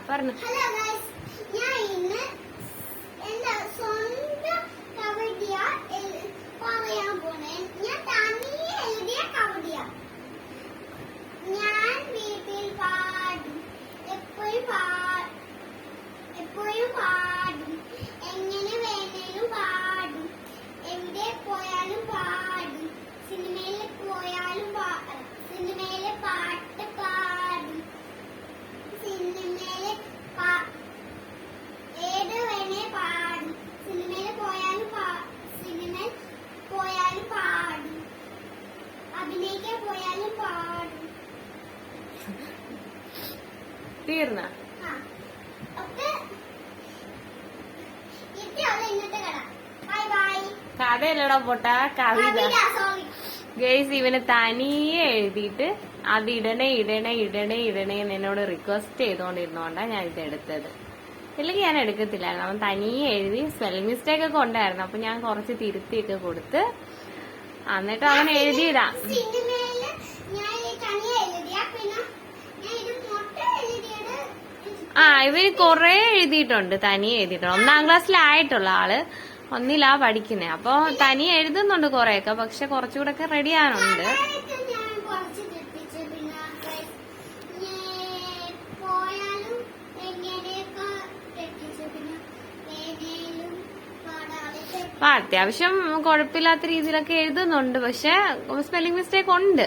പറഞ്ഞു. ഞാൻ ഇന്ന് എന്റെ സ്വന്തം കവിത പറയാൻ പോണേ. ഞാൻ തനിയെ എഴുതിയ കവിത. ഞാൻ വീട്ടിൽ പാടും, എപ്പോഴും പാടും, എങ്ങനെ വേണേലും പാടും, എവിടെ പോയാലും പാടും, സിനിമയിൽ പോയാലും സിനിമയിലെ പാട്ട് പാടും, സിനിമയിലെ ഏത് വേണേ പാടും, സിനിമയിൽ പോയാലും പാടും, അഭിനയിക്കാൻ പോയാലും പാടും. തീർന്ന ഒക്കെ ഇത്രയുള്ള ഇന്നത്തെ കഥ. Bye bye. കഥയല്ലടാ പൊട്ടാ, കവിത. സോറി ഗൈസ്, ഇവന് തനിയെ എഴുതിയിട്ട് അത് ഇടണേ എന്ന് എന്നോട് റിക്വസ്റ്റ് ചെയ്തോണ്ടിരുന്നോണ്ടാ ഞാൻ ഇത് എടുത്തത്. ഇല്ലെങ്കിൽ ഞാൻ എടുക്കത്തില്ലായിരുന്നു. അവൻ തനിയെ എഴുതി സ്പെല്ലിംഗ് മിസ്റ്റേക്ക് ഒക്കെ ഉണ്ടായിരുന്നു. അപ്പൊ ഞാൻ കുറച്ച് തിരുത്തിയൊക്കെ കൊടുത്ത് എന്നിട്ട് അവൻ എഴുതിയതാ. സിനിമയില് ഞാൻ തനിയെ എഴുതിയ പിന്നെ ഞാൻ ഇത് മൊത്തം എഴുതിയത്. ഇവര് കൊറേ എഴുതിയിട്ടുണ്ട്, തനിയെ എഴുതിയിട്ടുണ്ട്. 1ാം ക്ലാസ്സിലായിട്ടുള്ള ആള് 1ലാ പഠിക്കുന്നേ. അപ്പൊ തനിയെ എഴുതുന്നുണ്ട് കൊറേയൊക്കെ, പക്ഷെ കുറച്ചുകൂടെ ഒക്കെ റെഡി ആവാനുണ്ട്. ഞാൻ കുറച്ച് തെറ്റിച്ചു. പിന്നെ പോയാലും എങ്ങനെയൊക്കെ തെറ്റിച്ചു. പിന്നെ ഏതെങ്കിലും പാടാതെ അപ്പൊ അത്യാവശ്യം കുഴപ്പമില്ലാത്ത രീതിയിലൊക്കെ എഴുതുന്നുണ്ട്, പക്ഷെ സ്പെല്ലിംഗ് മിസ്റ്റേക്ക് ഉണ്ട്.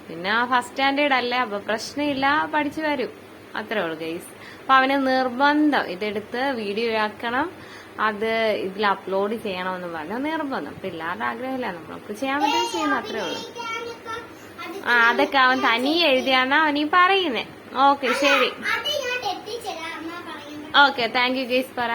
പിന്നെ ഫസ്റ്റ് സ്റ്റാൻഡേർഡ് അല്ലേ, അപ്പൊ പ്രശ്നമില്ല, പഠിച്ചു വരും. അത്രേ ഉള്ളു ഗൈസ്. അപ്പൊ അവന് നിർബന്ധം ഇതെടുത്ത് വീഡിയോ ആക്കണം, അത് ഇതിൽ അപ്ലോഡ് ചെയ്യണമെന്ന് പറഞ്ഞ നിർബന്ധം. പിള്ളേരുടെ ആഗ്രഹമില്ല, നമ്മൾക്ക് ചെയ്യാൻ പറ്റും, ചെയ്യുന്ന അത്രേ ഉള്ളു. അതൊക്കെ അവൻ തനിയെ എഴുതിയാന്നാ അവനീ പറയുന്നേ. ഓക്കെ, ശരി. Okay, thank you guys. പറ.